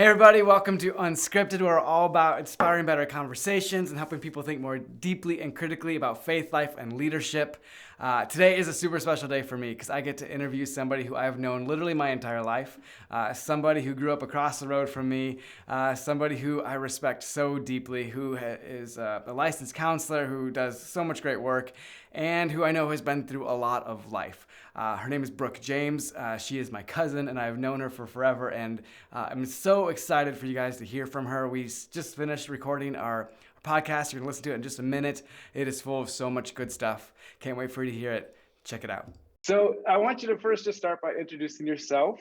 Hey everybody, welcome to Unscripted. We're all about inspiring better conversations and helping people think more deeply and critically about faith, life, and leadership. Today is a super special day for me because I get to interview somebody who I've known literally my entire life, somebody who grew up across the road from me, somebody who I respect so deeply, who is a licensed counselor, who does so much great work, and who I know has been through a lot of life. Her name is Brooke James. She is my cousin, and I've known her for forever, and I'm so excited for you guys to hear from her. We just finished recording our podcast. You're going to listen to it in just a minute. It is full of so much good stuff. Can't wait for you to hear it. Check it out. So I want you to first just start by introducing yourself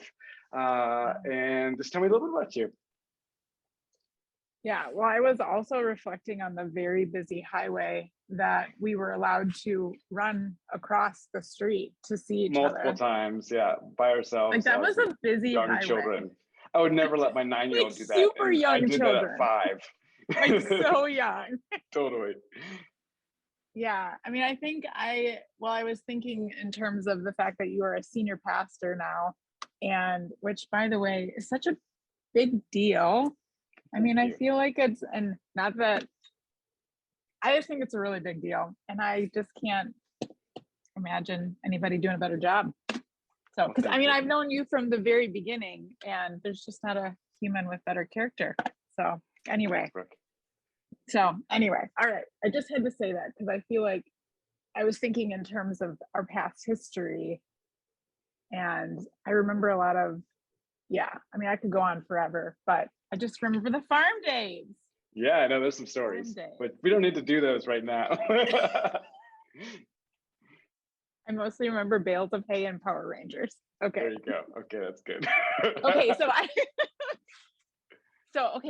and just tell me a little bit about you. Yeah, well, I was also reflecting on the very busy highway that we were allowed to run across the street to see each other. Multiple times, yeah, by ourselves. Like that was a busy young highway. children. I would never let my 9-year-old do that. Super young I did children. that at 5. Like so young. Totally. Yeah, I mean, I was thinking in terms of the fact that you are a senior pastor now, and which, by the way, is such a big deal. I mean, I feel like it's, and not that, I just think it's a really big deal. And I just can't imagine anybody doing a better job. So, because I mean, I've known you from the very beginning, and there's just not a human with better character. So anyway, all right. I just had to say that because I feel like I was thinking in terms of our past history. And I remember a lot of, I mean, I could go on forever, but I just remember the farm days. Yeah, I know there's some stories, but we don't need to do those right now. I mostly remember bales of hay and Power Rangers. Okay. There you go. Okay, that's good. Okay,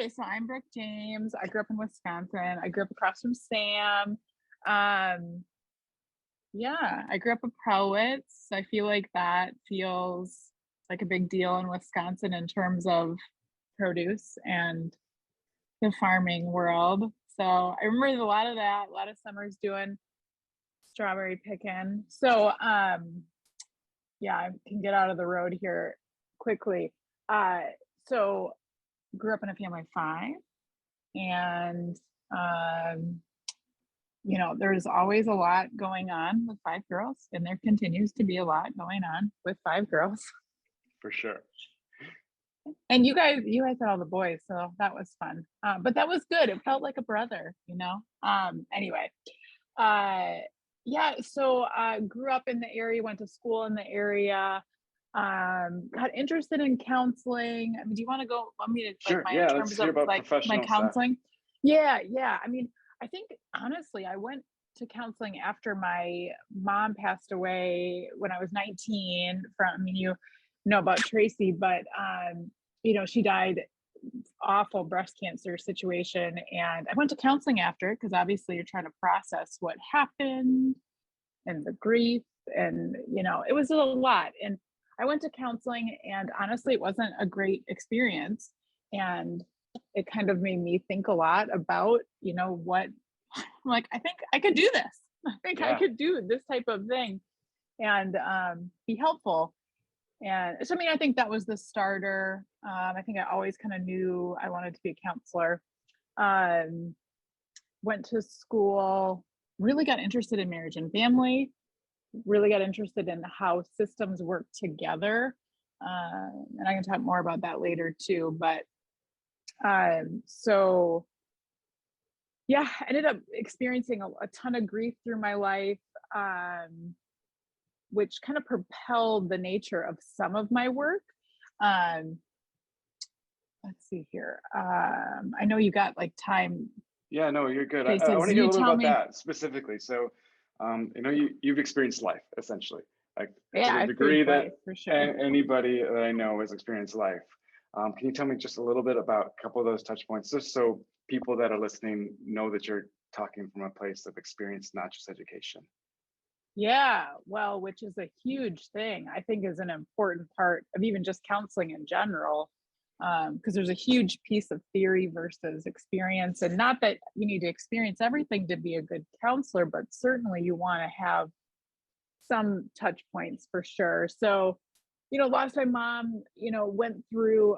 so I'm Brooke James. I grew up in Wisconsin. I grew up across from Sam. I grew up a Prowitz. I feel like that feels like a big deal in Wisconsin in terms of produce and the farming world. So I remember a lot of that, a lot of summers doing strawberry picking. So I can get out of the road here quickly. So grew up in a family of 5, and there's always a lot going on with 5 girls, and there continues to be a lot going on with 5 girls. For sure. And you guys had all the boys, so that was fun. But that was good. It felt like a brother, Anyway, so grew up in the area, went to school in the area, got interested in counseling. I mean, do you want me to sure. In terms of like my counseling? Stuff. Yeah. I mean, I think honestly, I went to counseling after my mom passed away when I was 19 you know about Tracy, but she died, awful breast cancer situation. And I went to counseling after, because obviously you're trying to process what happened and the grief, and it was a lot. And I went to counseling, and honestly, it wasn't a great experience. And it kind of made me think a lot about, what, like, I think I could do this. I think I could do this type of thing and be helpful. And so, I mean, I think that was the starter. I think I always kind of knew I wanted to be a counselor. Went to school, really got interested in marriage and family, really got interested in how systems work together. And I can talk more about that later too. But I ended up experiencing a ton of grief through my life, which kind of propelled the nature of some of my work. Let's see here. I know you got like time. Yeah, no, you're good. I want to hear a little about that specifically. So, you've experienced life essentially, like to the degree that for sure. Anybody that I know has experienced life. Can you tell me just a little bit about a couple of those touch points, just so people that are listening know that you're talking from a place of experience, not just education? Yeah, well, which is a huge thing, I think, is an important part of even just counseling in general, because there's a huge piece of theory versus experience. And not that you need to experience everything to be a good counselor, but certainly you want to have some touch points for sure. So, lost my mom, went through,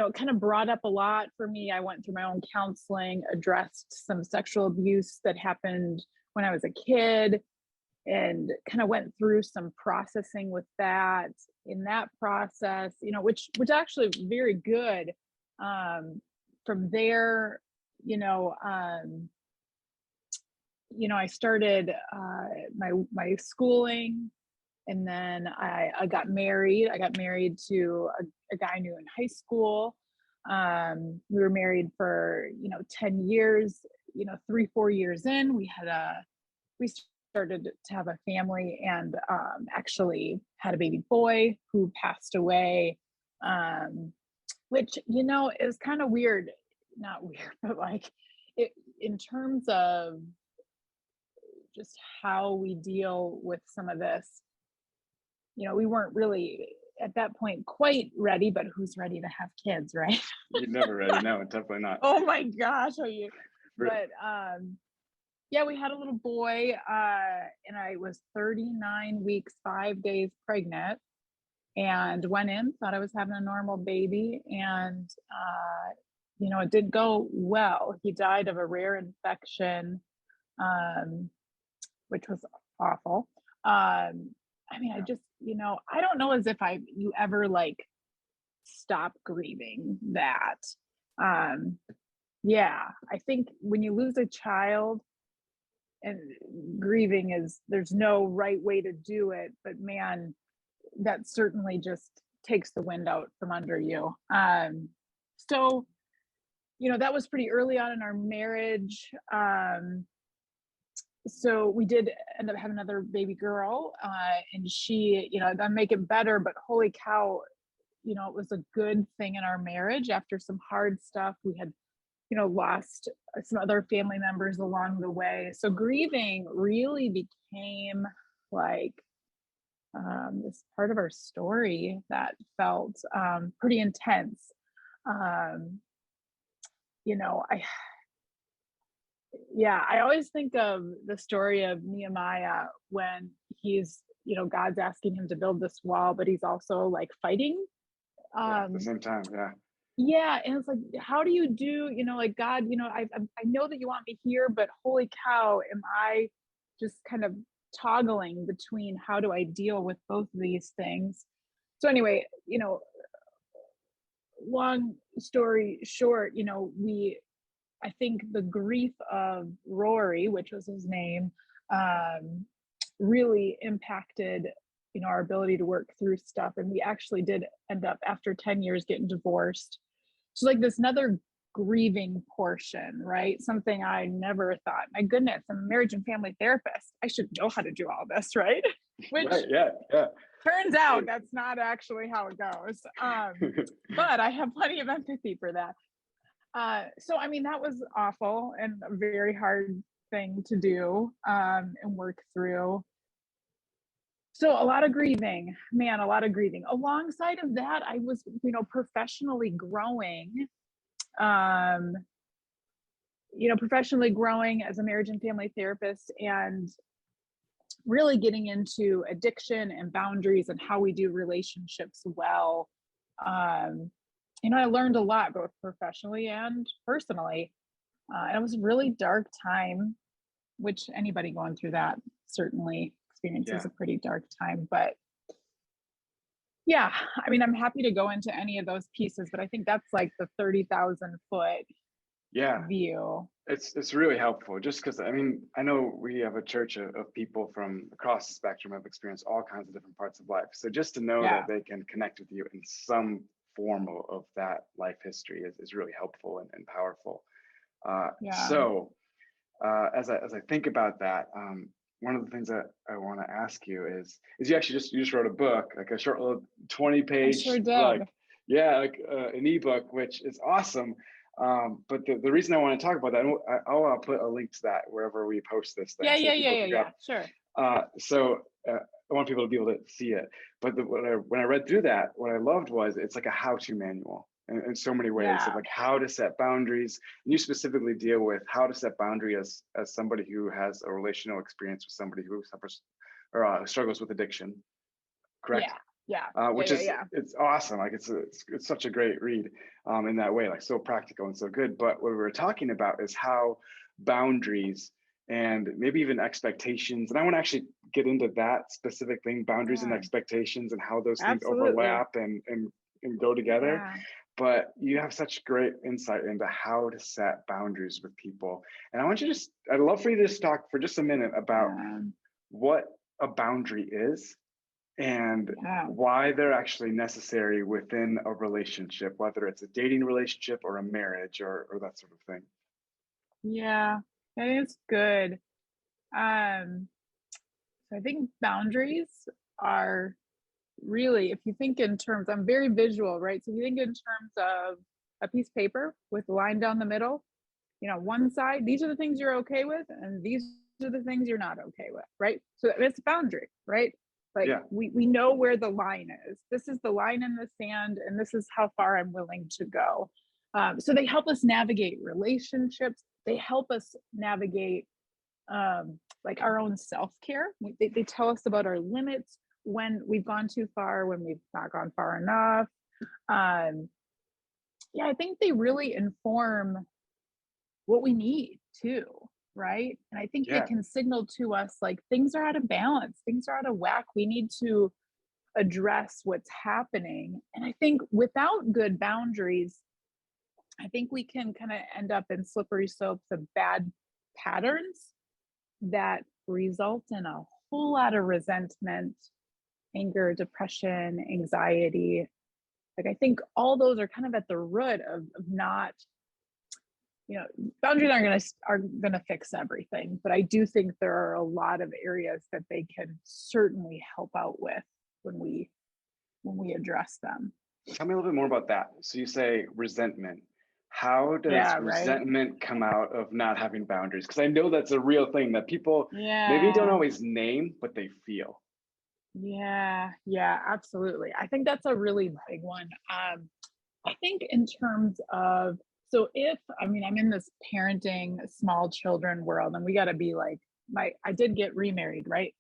it kind of brought up a lot for me. I went through my own counseling, addressed some sexual abuse that happened when I was a kid, and kind of went through some processing with that in that process, which actually very good. From there, I started my schooling, and then I got married. I got married to a guy I knew in high school. We were married for 10 years. 3-4 years in, we started to have a family, and actually had a baby boy who passed away, which is kind of weird. Not weird, but like it in terms of just how we deal with some of this. We weren't really at that point quite ready, but who's ready to have kids, right? You're never ready. No, definitely not. Oh my gosh, are you? But yeah, we had a little boy, and I was 39 weeks, 5 days pregnant, and went in, thought I was having a normal baby, and it didn't go well. He died of a rare infection, which was awful. I just, I don't know as if you ever like stop grieving that. Yeah, I think when you lose a child, and grieving there's no right way to do it, but man, that certainly just takes the wind out from under you. So, that was pretty early on in our marriage. So we did end up having another baby girl, and she, gonna make it better, but holy cow, it was a good thing in our marriage. After some hard stuff, we had lost some other family members along the way. So grieving really became like this part of our story that felt pretty intense. I always think of the story of Nehemiah when he's, God's asking him to build this wall, but he's also like fighting. At the same time, yeah. Yeah, and it's like, how do you do, like, God, I know that you want me here, but holy cow, am I just kind of toggling between how do I deal with both of these things? So anyway, long story short, I think the grief of Rory, which was his name, really impacted our ability to work through stuff. And we actually did end up, after 10 years, getting divorced. So like this another grieving portion, right? Something I never thought, my goodness, I'm a marriage and family therapist, I should know how to do all this, right? Which right, yeah. Turns out that's not actually how it goes. But I have plenty of empathy for that. So that was awful and a very hard thing to do, and work through. So a lot of grieving. Alongside of that, I was, professionally growing, professionally growing as a marriage and family therapist, and really getting into addiction and boundaries and how we do relationships well. I learned a lot, both professionally and personally. And it was a really dark time, which anybody going through that certainly experiences a pretty dark time. But yeah, I'm happy to go into any of those pieces, but I think that's like the 30,000 foot view. It's really helpful, just because I know we have a church of people from across the spectrum have experienced all kinds of different parts of life. So just to know that they can connect with you in some form of that life history is really helpful and powerful. So as I think about that, one of the things that I want to ask you is you actually just wrote a book, like a short little 20-page, an ebook, which is awesome. But the reason I want to talk about that, I'll put a link to that wherever we post this thing. Sure. So I want people to be able to see it. But when I read through that, what I loved was it's like a how-to manual in so many ways of like how to set boundaries. And you specifically deal with how to set boundaries as somebody who has a relational experience with somebody who suffers or struggles with addiction. Correct? Yeah. Which is it's awesome. Like it's such a great read in that way, like so practical and so good. But what we were talking about is how boundaries and maybe even expectations, and I want to actually get into that specific thing, boundaries and expectations, and how those things overlap and go together. Yeah. But you have such great insight into how to set boundaries with people. And I'd love for you to just talk for just a minute about what a boundary is and why they're actually necessary within a relationship, whether it's a dating relationship or a marriage or that sort of thing. Yeah, that is good. So I think boundaries are really, if you think in terms, I'm very visual, right? So if you think in terms of a piece of paper with a line down the middle, one side, these are the things you're okay with, and these are the things you're not okay with, right? So it's a boundary, right? Like we know where the line is. This is the line in the sand, and this is how far I'm willing to go. So they help us navigate relationships. They help us navigate like our own self-care. They tell us about our limits, when we've gone too far, when we've not gone far enough. I think they really inform what we need too, right? And I think they can signal to us like things are out of balance, things are out of whack. We need to address what's happening. And I think without good boundaries, I think we can kind of end up in slippery slopes of bad patterns that result in a whole lot of resentment, anger, depression, anxiety. Like I think all those are kind of at the root of not, boundaries aren't gonna fix everything, but I do think there are a lot of areas that they can certainly help out with when we address them. Tell me a little bit more about that. So you say resentment. How does resentment come out of not having boundaries? Because I know that's a real thing that people maybe don't always name, but they feel. Yeah, absolutely. I think that's a really big one. I think in terms of, I'm in this parenting small children world, and we got to be like, I did get remarried, right?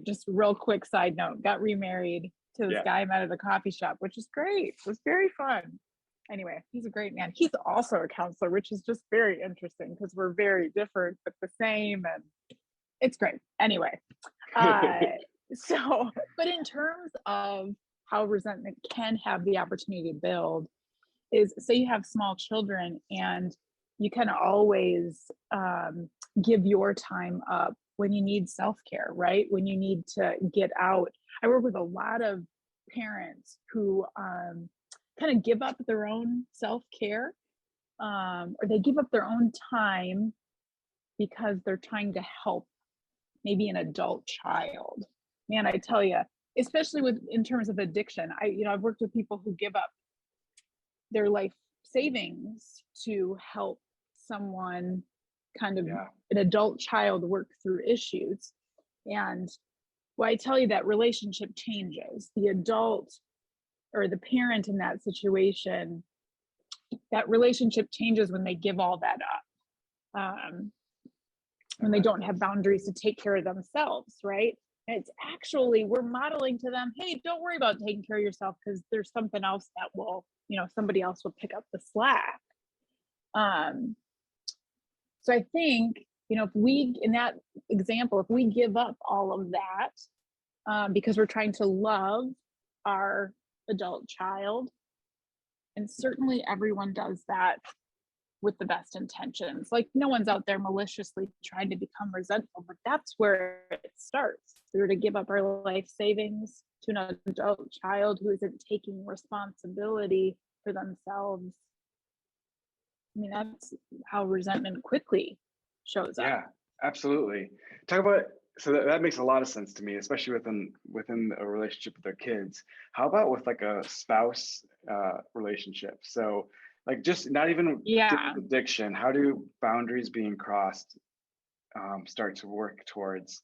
Just real quick side note, got remarried to this guy I met at a coffee shop, which is great. It was very fun. Anyway, he's a great man. He's also a counselor, which is just very interesting because we're very different, but the same, and it's great. Anyway, but in terms of how resentment can have the opportunity to build is, say you have small children and you kind of always give your time up when you need self-care, right? When you need to get out. I work with a lot of parents who kind of give up their own self-care, or they give up their own time because they're trying to help maybe an adult child. Man, I tell you, especially in terms of addiction, I've worked with people who give up their life savings to help someone, kind of an adult child, work through issues. And I tell you, that relationship changes. The adult or the parent in that situation, that relationship changes when they give all that up. When they don't have boundaries to take care of themselves, right? And it's actually, we're modeling to them, hey, don't worry about taking care of yourself because there's something else that will, somebody else will pick up the slack. So I think, if we, in that example, if we give up all of that because we're trying to love our adult child, and certainly everyone does that with the best intentions. Like no one's out there maliciously trying to become resentful, but that's where it starts. We were to give up our life savings to an adult child who isn't taking responsibility for themselves. I mean, that's how resentment quickly shows up. Yeah, absolutely. Talk about, so that makes a lot of sense to me, especially within a relationship with their kids. How about with like a spouse relationship? So like just not even addiction, how do boundaries being crossed start to work towards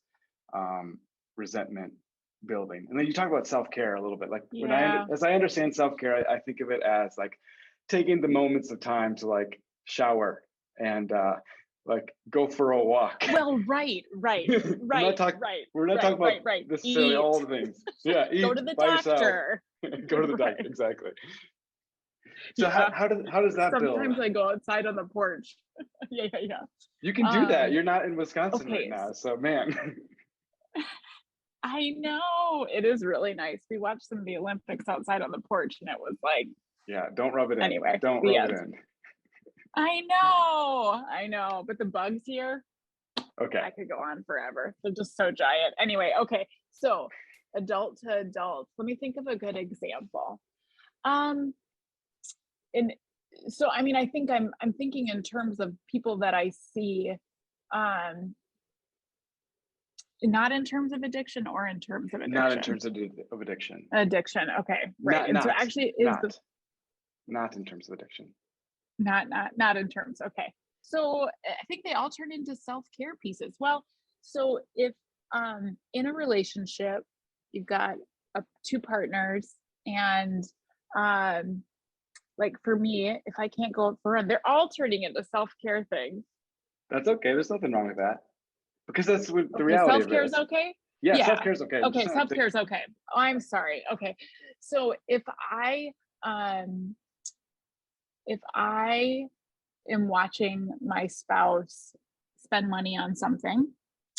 resentment building? And then you talk about self-care a little bit. Like as I understand self-care, I think of it as like taking the moments of time to like shower and like go for a walk. Well, right. We're not talking about necessarily Eat. all the things. Yeah, eat, Go to the by yourself. doctor. Go to the Right. doctor, exactly. So Yeah. how does that build? Sometimes I go outside on the porch. Yeah. You can do that. You're not in Wisconsin okay, right now, so man. I know. It is really nice. We watched some of the Olympics outside on the porch, and it was like, Yeah, don't rub it in. Anyway, Don't rub it in. I know. But the bugs here, Okay. I could go on forever. They're just so giant. Anyway, okay. So adult to adult. Let me think of a good example. And so I mean, I think I'm thinking in terms of people that I see, not in terms of addiction or in terms of addiction. Not in terms of addiction. Addiction. Okay. Right. So actually not in terms of addiction. Not in terms. Okay. So I think they all turn into self-care pieces. Well, so if in a relationship you've got two partners, and like for me, if I can't go out for a run, they're all turning into self-care things. That's okay. There's nothing wrong with that, because that's what the reality self-care of it is okay. Yeah, self-care is okay. Okay, self-care is okay. Oh, I'm sorry. Okay, so if I am watching my spouse spend money on something,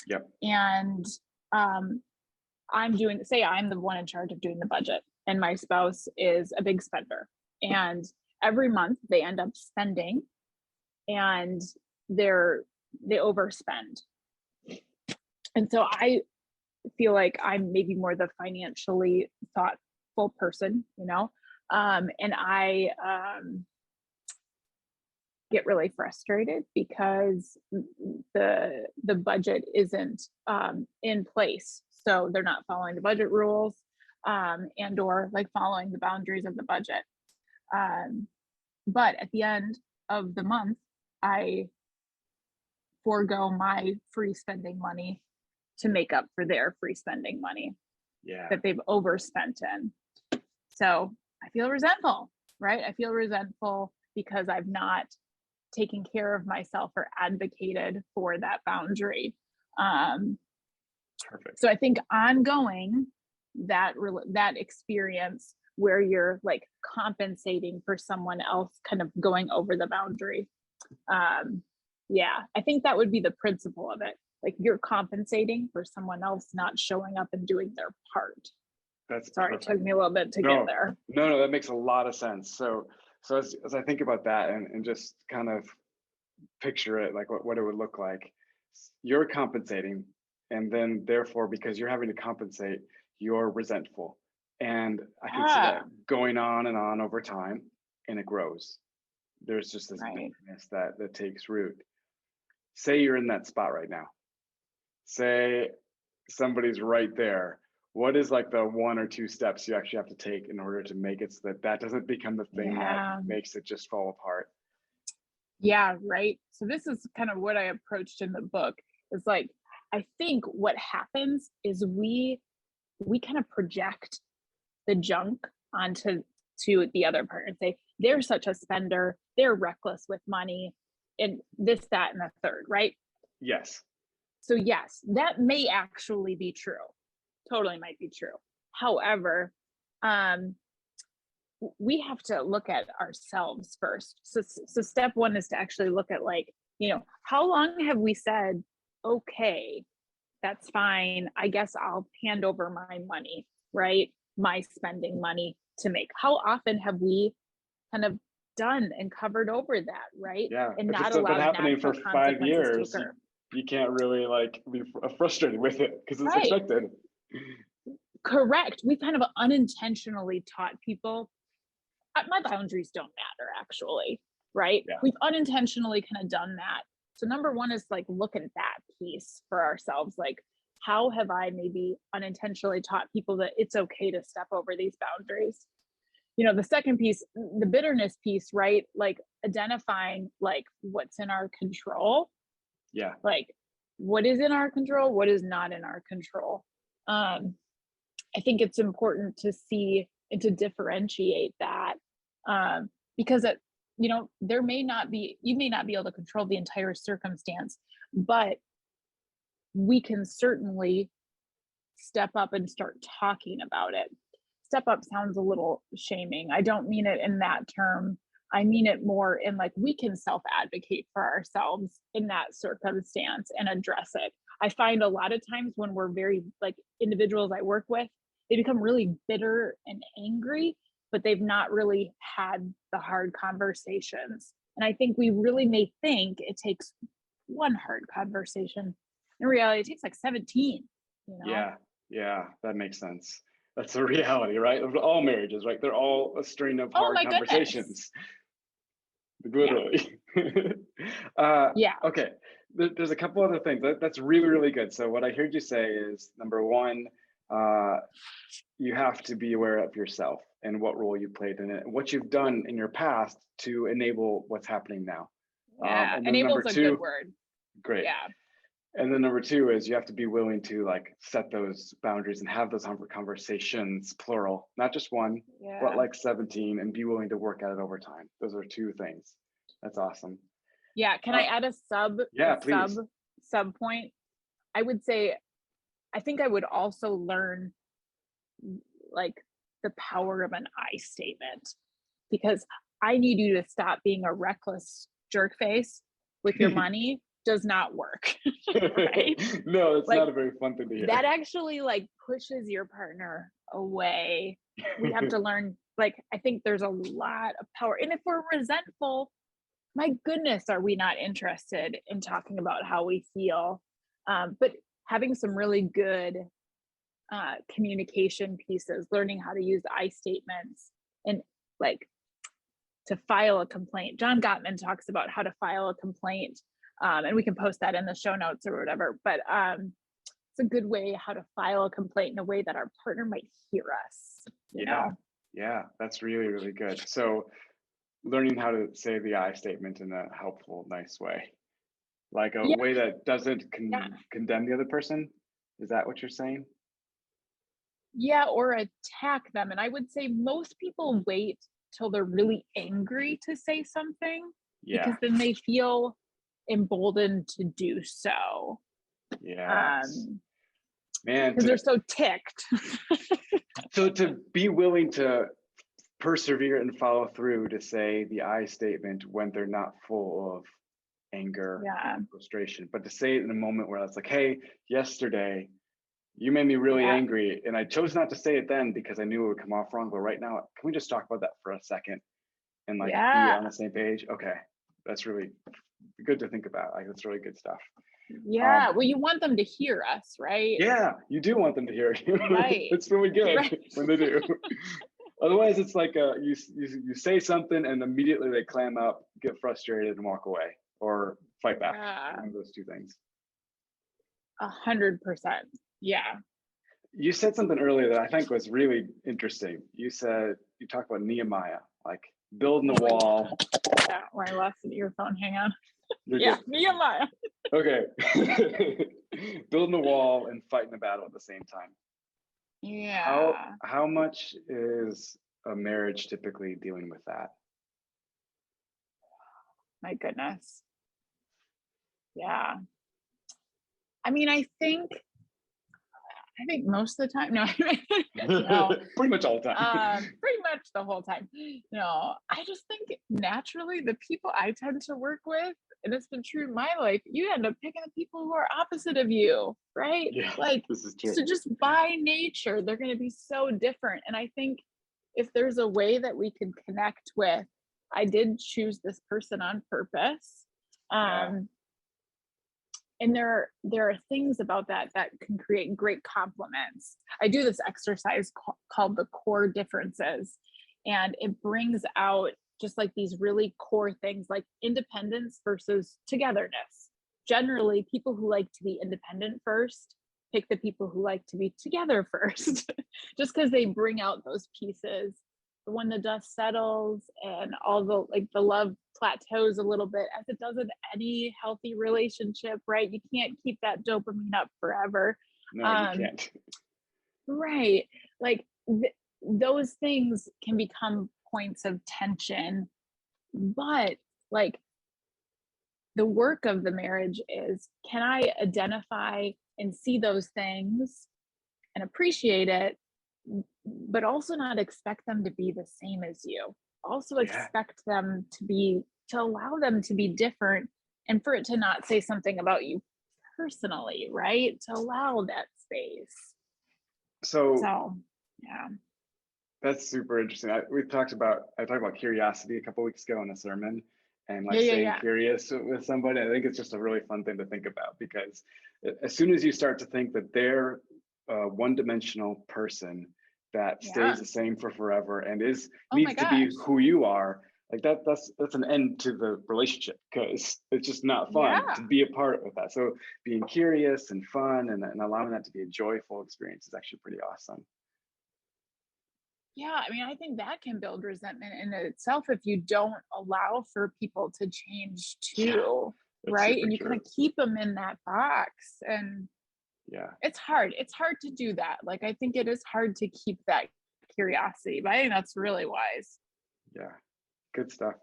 yep, and I'm the one in charge of doing the budget, and my spouse is a big spender, and every month they end up spending, and they overspend. And so I feel like I'm maybe more the financially thoughtful person, and I get really frustrated because the budget isn't in place. So they're not following the budget rules, and or like following the boundaries of the budget. But at the end of the month, I forego my free spending money to make up for their free spending money that they've overspent in. So I feel resentful, right? I feel resentful because I've not taken care of myself or advocated for that boundary. Perfect. So I think ongoing that experience where you're like compensating for someone else kind of going over the boundary. I think that would be the principle of it. Like you're compensating for someone else not showing up and doing their part. That's sorry, perfect. It took me a little bit to get there. No, that makes a lot of sense. So as I think about that and just kind of picture it, like what it would look like, you're compensating, and then therefore, because you're having to compensate, you're resentful. And I can see that going on and on over time, and it grows. There's just this bitterness that takes root. Say you're in that spot right now. Say somebody's right there. What is like the one or two steps you actually have to take in order to make it so that doesn't become the thing that makes it just fall apart? Yeah, right. So this is kind of what I approached in the book. It's like, I think what happens is we kind of project the junk onto the other partner and say, they're such a spender, they're reckless with money, and this, that, and the third, right? Yes. So yes, that may actually be true. Totally might be true. However, we have to look at ourselves first. So step one is to actually look at, like, how long have we said, okay, that's fine, I guess I'll hand over my money, right? My spending money to make. How often have we kind of done and covered over that, right? Yeah. And if not it's been happening for 5 years, you can't really like be frustrated with it because it's expected. Correct. We kind of unintentionally taught people, my boundaries don't matter, actually, right? Yeah. We've unintentionally kind of done that. So number one is like, look at that piece for ourselves. Like, how have I maybe unintentionally taught people that it's okay to step over these boundaries? The second piece, the bitterness piece, right? Like identifying like what's in our control. Yeah. Like what is in our control, what is not in our control. I think it's important to see and to differentiate that, because there may not be, you may not be able to control the entire circumstance, but we can certainly step up and start talking about it. Step up sounds a little shaming. I don't mean it in that term. I mean it more in like, we can self-advocate for ourselves in that circumstance and address it. I find a lot of times when we're very, like, individuals I work with, they become really bitter and angry, but they've not really had the hard conversations. And I think we really may think it takes one hard conversation. In reality, it takes like 17, Yeah, that makes sense. That's the reality, right? Of all marriages, right? They're all a string of hard conversations. Literally. Okay. There's a couple other things. That's really, really good. So what I heard you say is, number one, you have to be aware of yourself and what role you played in it, and what you've done in your past to enable what's happening now. Yeah, enable is a good word. Great. Yeah. And then number two is you have to be willing to like set those boundaries and have those conversations, plural, not just one, but like 17, and be willing to work at it over time. Those are two things. That's awesome. Yeah. Can I add a sub point? I would say, I think I would also learn like the power of an I statement, because I need you to stop being a reckless jerk face with your money. Does not work. Right? No, it's like, not a very fun thing to hear. That actually like pushes your partner away. We have to learn, like, I think there's a lot of power. And if we're resentful, my goodness, are we not interested in talking about how we feel? But having some really good communication pieces, learning how to use I statements, and like to file a complaint. John Gottman talks about how to file a complaint. And we can post that in the show notes or whatever, but it's a good way how to file a complaint in a way that our partner might hear us. You know? Yeah, that's really, really good. So learning how to say the I statement in a helpful, nice way, like a way that doesn't condemn the other person. Is that what you're saying? Yeah, or attack them. And I would say most people wait till they're really angry to say something, because then they feel emboldened to do so. Man, because they're so ticked. So to be willing to persevere and follow through to say the I statement when they're not full of anger and frustration, but to say it in a moment where it's like, hey, yesterday you made me really angry, and I chose not to say it then because I knew it would come off wrong, but right now, can we just talk about that for a second and like be on the same page? Okay, that's really good to think about. Like, that's really good stuff. Yeah, well, you want them to hear us, right? Yeah, you do want them to hear you. Right. It's really good when they do. Otherwise, it's like you say something and immediately they clam up, get frustrated, and walk away, or fight back. One of those two things. 100%. Yeah. You said something earlier that I think was really interesting. You talked about Nehemiah, like building the wall. Yeah, I lost an earphone. Hang on. Good. Nehemiah. Okay. Building the wall and fighting the battle at the same time. Yeah. How much is a marriage typically dealing with that? My goodness. Yeah. I mean, I think most of the time, no, pretty much all the time. Pretty much the whole time. No, I just think naturally the people I tend to work with, and it's been true in my life, you end up picking the people who are opposite of you, right? Yeah, like, this is true. So just by nature, they're going to be so different. And I think if there's a way that we can connect with, I did choose this person on purpose. And there are things about that can create great compliments. I do this exercise called the core differences, and it brings out just like these really core things, like independence versus togetherness. Generally, people who like to be independent first pick the people who like to be together first, just because they bring out those pieces. When the dust settles and all the love plateaus a little bit, as it does in any healthy relationship, right? You can't keep that dopamine up forever. No, you can't. Right. Like those things can become points of tension But like the work of the marriage is, can I identify and see those things and appreciate it, but also not expect them to be the same as you. Also expect them to allow them to be different, and for it to not say something about you personally, right? To allow that space. So yeah. That's super interesting. I talked about curiosity a couple weeks ago in a sermon, and like Yeah. curious with somebody. I think it's just a really fun thing to think about, because as soon as you start to think that they're a one-dimensional person that stays the same for forever and needs to be who you are, like that's an end to the relationship, because it's just not fun to be a part of that. So being curious and fun and allowing that to be a joyful experience is actually pretty awesome. Yeah, I mean, I think that can build resentment in itself if you don't allow for people to change too, right? And you kind of keep them in that box. And it's hard. It's hard to do that. Like, I think it is hard to keep that curiosity, but I think that's really wise. Yeah, good stuff.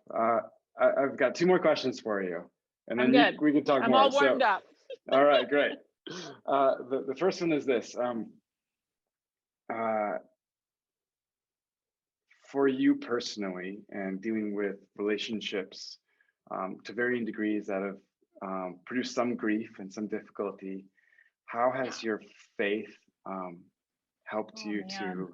I've got 2 more questions for you, and then we can talk more. I'm all warmed up. All right, great. The first one is this. For you personally, and dealing with relationships to varying degrees that have produced some grief and some difficulty, how has your faith helped you to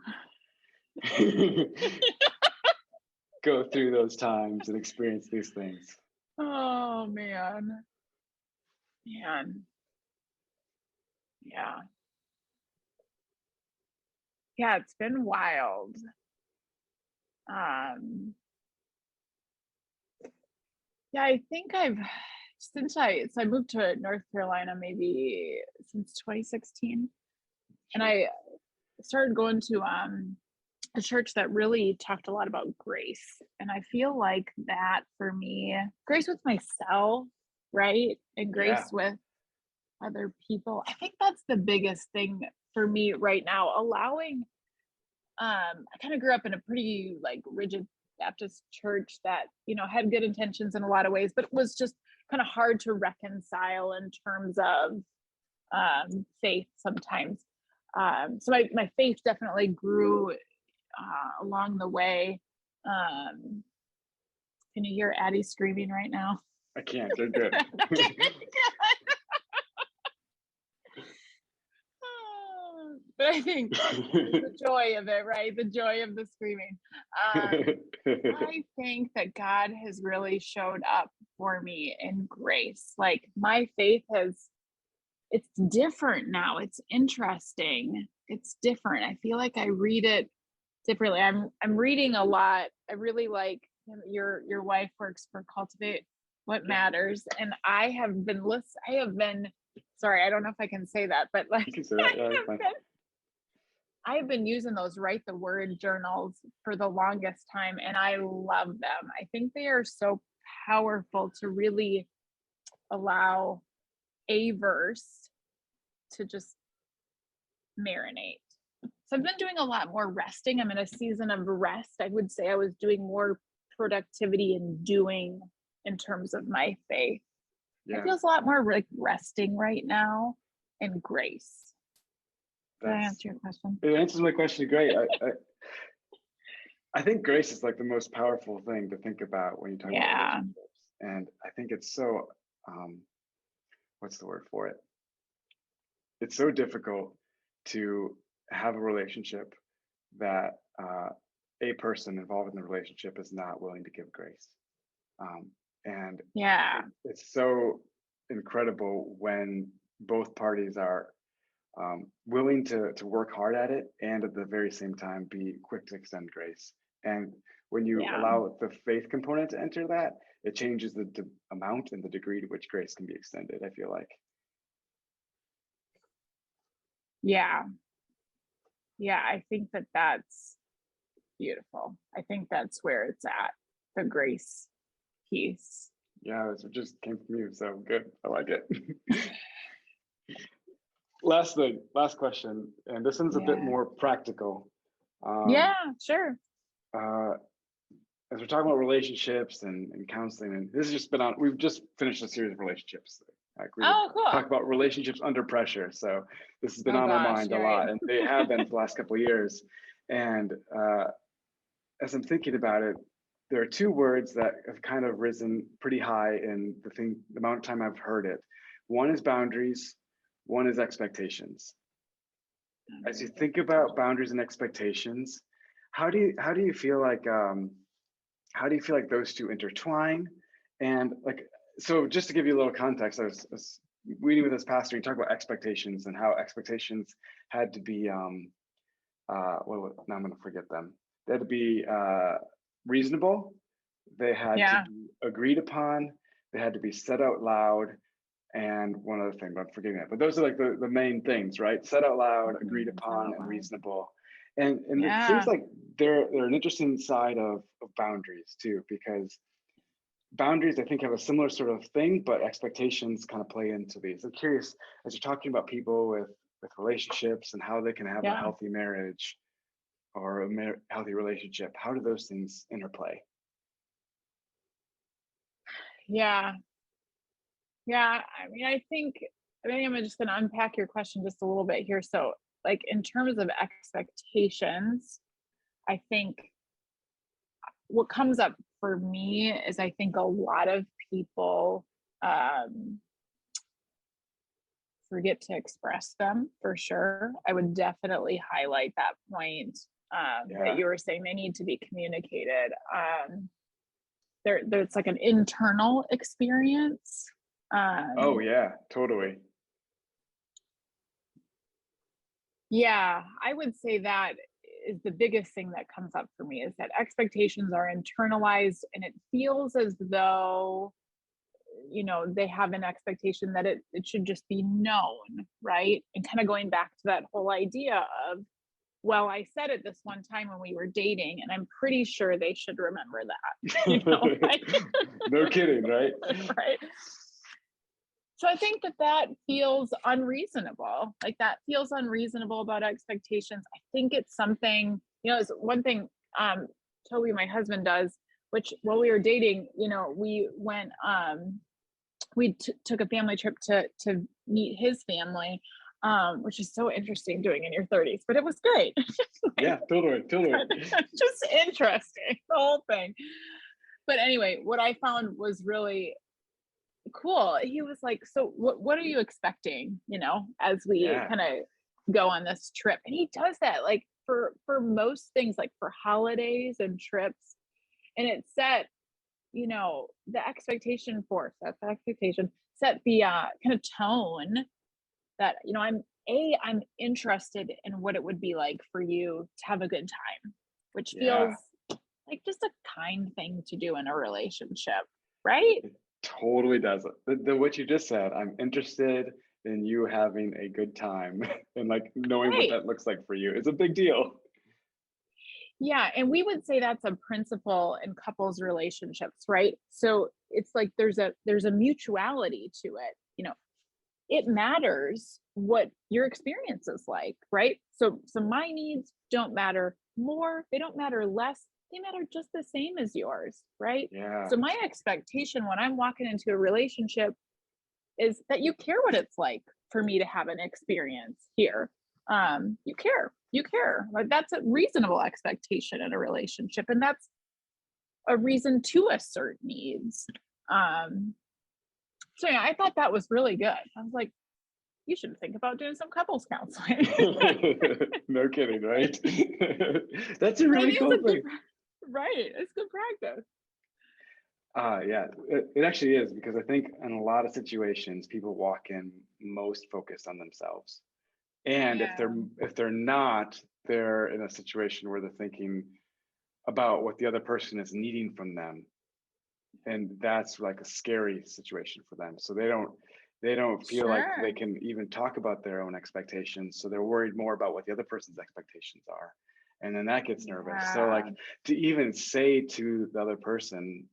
go through those times and experience these things? Oh, man. Yeah. Yeah, it's been wild. I think since I moved to North Carolina maybe since 2016, and I started going to a church that really talked a lot about grace. And I feel like that for me, grace with myself, right? And grace with other people. I think that's the biggest thing for me right now. Allowing, I kind of grew up in a pretty like rigid Baptist church that, had good intentions in a lot of ways, but it was just kind of hard to reconcile in terms of faith sometimes. So my faith definitely grew along the way. Can you hear Addie screaming right now? I can't. They're good. But I think the joy of it, right? The joy of the screaming. I think that God has really showed up for me in grace. Like my faith it's different now. It's interesting. It's different. I feel like I read it differently. I'm reading a lot. I really like your wife works for Cultivate What Matters, and I have been sorry, I don't know if I can say that, but like I have been using those Write the Word journals for the longest time, and I love them. I think they are so powerful to really allow a verse to just marinate. So I've been doing a lot more resting. I'm in a season of rest. I would say I was doing more productivity and doing in terms of my faith. It feels a lot more like resting right now and grace. Did I answer your question? It answers my question great. I think grace is like the most powerful thing to think about when you talk about relationships. And I think it's so, what's the word for it? It's so difficult to have a relationship that a person involved in the relationship is not willing to give grace. And it's so incredible when both parties are willing to work hard at it, and at the very same time be quick to extend grace. And when you allow the faith component to enter that, it changes the amount and the degree to which grace can be extended, I feel like. I think that's beautiful. I think that's where it's at, the grace piece. It just came from you, so good. I like it. Last question, and this one's a bit more practical. Sure. as we're talking about relationships and counseling, and this has just been on, we've just finished a series of relationships. Like we Oh, cool. talk about relationships under pressure. So this has been Oh on our gosh, mind a right. lot, and they have been for the last couple of years. And as I'm thinking about it, there are two words that have kind of risen pretty high in the amount of time I've heard it. One is boundaries, one is expectations. As you think about boundaries and expectations, how do you feel like those two intertwine? And like, so just to give you a little context, I was reading with this pastor, he talked about expectations and how expectations had to be now I'm going to forget them. They had to be reasonable, they had to be agreed upon, they had to be said out loud, and one other thing, but I'm forgetting that. But those are like the main things, right? Said out loud, agreed upon, and reasonable. And it seems like they're an interesting side of boundaries too, because boundaries I think have a similar sort of thing, but expectations kind of play into these. I'm curious, as you're talking about people with relationships and how they can have a healthy marriage or a healthy relationship, how do those things interplay? Yeah, I mean, I think I'm just going to unpack your question just a little bit here. So like in terms of expectations, I think what comes up for me is I think a lot of people forget to express them, for sure. I would definitely highlight that point that you were saying, they need to be communicated. There's like an internal experience. Oh yeah, totally. Yeah, I would say that is the biggest thing that comes up for me, is that expectations are internalized, and it feels as though, you know, they have an expectation that it should just be known, right? And kind of going back to that whole idea of, well, I said it this one time when we were dating, and I'm pretty sure they should remember that. You know, like, no kidding, right? Right. So I think that feels unreasonable. Like that feels unreasonable about expectations. I think it's something, you know, it's one thing Toby, my husband, does, which while we were dating, you know, we went, we took a family trip to meet his family, which is so interesting doing in your 30s, but it was great. Yeah, totally. Just interesting, the whole thing. But anyway, what I found was really cool. He was like, so what are you expecting, you know, as we kind of go on this trip? And he does that like for most things, like for holidays and trips. And it set, you know, the expectation set the kind of tone that, you know, I'm interested in what it would be like for you to have a good time, which feels like just a kind thing to do in a relationship, right? It totally does. What you just said, I'm interested in you having a good time and like knowing what that looks like for you. It's a big deal. Yeah, and we would say that's a principle in couples relationships, right? So it's like there's a mutuality to it. You know, it matters what your experience is like, right? So my needs don't matter more, they don't matter less, they matter just the same as yours, right? Yeah. So my expectation when I'm walking into a relationship is that you care what it's like for me to have an experience here. You care. Like that's a reasonable expectation in a relationship, and that's a reason to assert needs. So yeah, I thought that was really good. I was like, you should think about doing some couples counseling. No kidding, right? That's a really cool thing. Right, it's good practice. Yeah, it actually is, because I think in a lot of situations, people walk in most focused on themselves. And if they're not, they're in a situation where they're thinking about what the other person is needing from them. And that's like a scary situation for them. So they don't feel like they can even talk about their own expectations. So they're worried more about what the other person's expectations are. And then that gets nervous. So like to even say to the other person,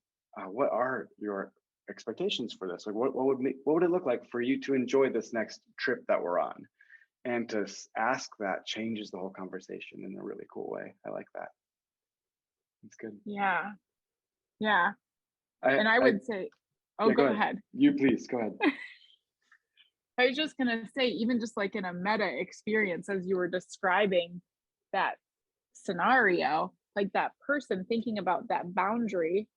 what are your expectations for this? Like what would it look like for you to enjoy this next trip that we're on? And to ask that changes the whole conversation in a really cool way. I like that. It's good. Yeah. Yeah. And I would say, oh, yeah, go ahead. You please, go ahead. I was just going to say, even just like in a meta experience, as you were describing that scenario, like that person thinking about that boundary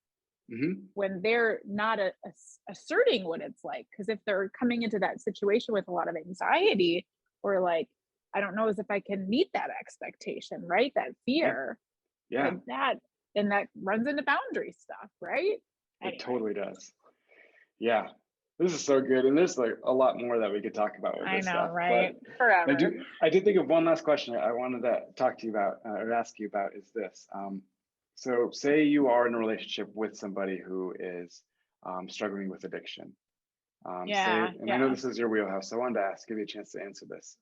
when they're not asserting what it's like. Because if they're coming into that situation with a lot of anxiety, or like, I don't know as if I can meet that expectation, right? That fear, yeah, like that, and that runs into boundary stuff, right? It totally does. Yeah. This is so good. And there's like a lot more that we could talk about with this stuff. Right? But Forever. I did think of one last question I wanted to talk to you about or ask you about is this. So say you are in a relationship with somebody who is struggling with addiction. I know this is your wheelhouse, so I wanted to give you a chance to answer this.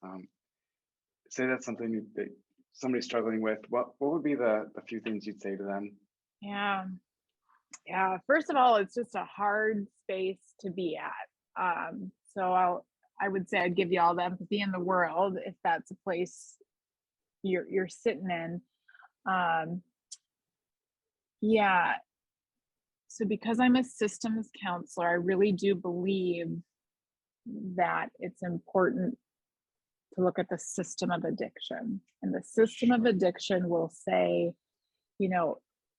Say that's something that somebody's struggling with. What would be the few things you'd say to them? Yeah. First of all, it's just a hard space to be at. So I would say I'd give you all the empathy in the world if that's a place you're sitting in. Yeah. So because I'm a systems counselor, I really do believe that it's important to look at the system of addiction. And the system of addiction will say,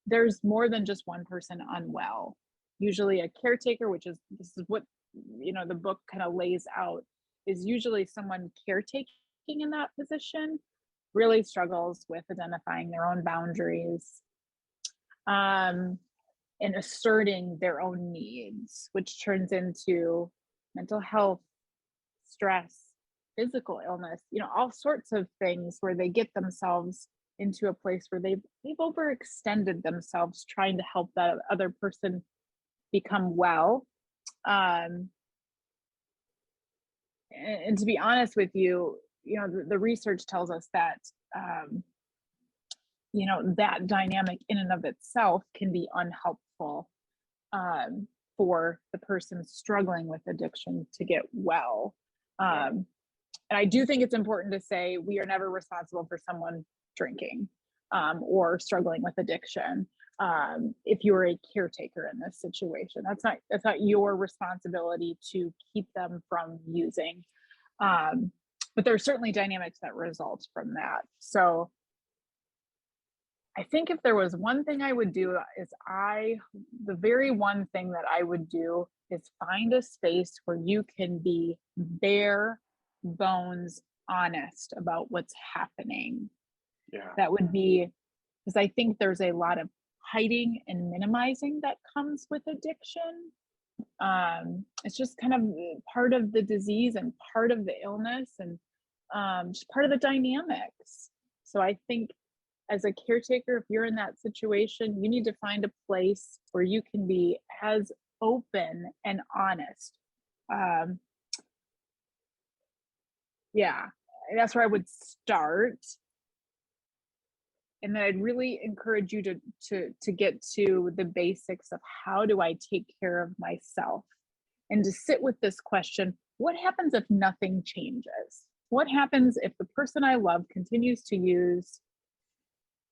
there's more than just one person unwell. Usually a caretaker, this is what, the book kind of lays out, is usually someone caretaking in that position really struggles with identifying their own boundaries, and asserting their own needs, which turns into mental health, stress, physical illness, all sorts of things where they get themselves into a place where they've overextended themselves trying to help that other person become well. And to be honest with you, the research tells us that, that dynamic in and of itself can be unhelpful for the person struggling with addiction to get well. And I do think it's important to say we are never responsible for someone drinking or struggling with addiction. If you're a caretaker in this situation, that's not your responsibility to keep them from using. But there are certainly dynamics that result from that. So I think if there was one thing I would do the very one thing that I would do is find a space where you can be bare bones honest about what's happening. Yeah. That would be, because I think there's a lot of hiding and minimizing that comes with addiction. It's just kind of part of the disease and part of the illness and just part of the dynamics. So I think as a caretaker, if you're in that situation, you need to find a place where you can be as open and honest. That's where I would start. And then I'd really encourage you to get to the basics of how do I take care of myself, and to sit with this question: what happens if nothing changes? What happens if the person I love continues to use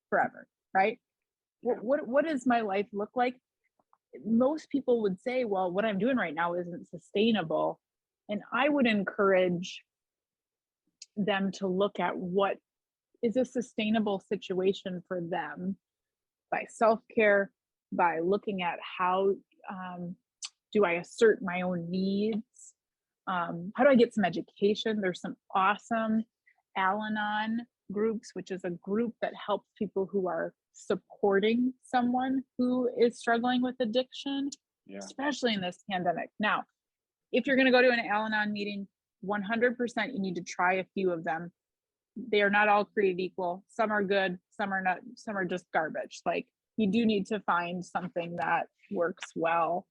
forever, right? What does my life look like? Most people would say, well, what I'm doing right now isn't sustainable. And I would encourage them to look at what is a sustainable situation for them by self-care, by looking at how do I assert my own needs? How do I get some education? There's some awesome Al-Anon groups, which is a group that helps people who are supporting someone who is struggling with addiction, especially in this pandemic. Now, if you're going to go to an Al-Anon meeting, 100% you need to try a few of them. They are not all created equal. Some are good, some are not, some are just garbage. Like, you do need to find something that works well.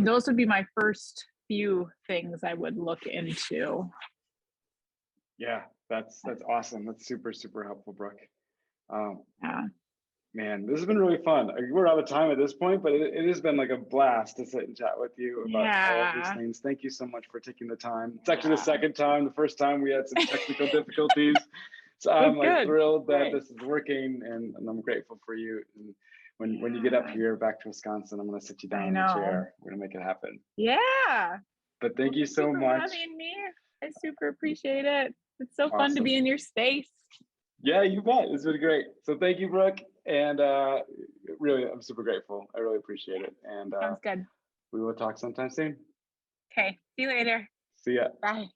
Those would be my first few things I would look into. Yeah, that's awesome. That's super, super helpful, Brooke. Man, this has been really fun. We're out of time at this point, but it has been like a blast to sit and chat with you about all of these things. Thank you so much for taking the time. It's actually the second time. The first time we had some technical difficulties. So I'm like good. thrilled that Great. this is working, and I'm grateful for you. And when you get up here back to Wisconsin, I'm gonna sit you I down in the know. chair. We're gonna make it happen. Yeah. But thank you so for much. having me. I super appreciate it. It's so fun to Awesome. be in your space. Yeah, you bet. It's been great. So thank you, Brooke. And really, I'm super grateful. I really appreciate it. And Sounds good. we will talk sometime soon. Okay. See you later. See ya. Bye.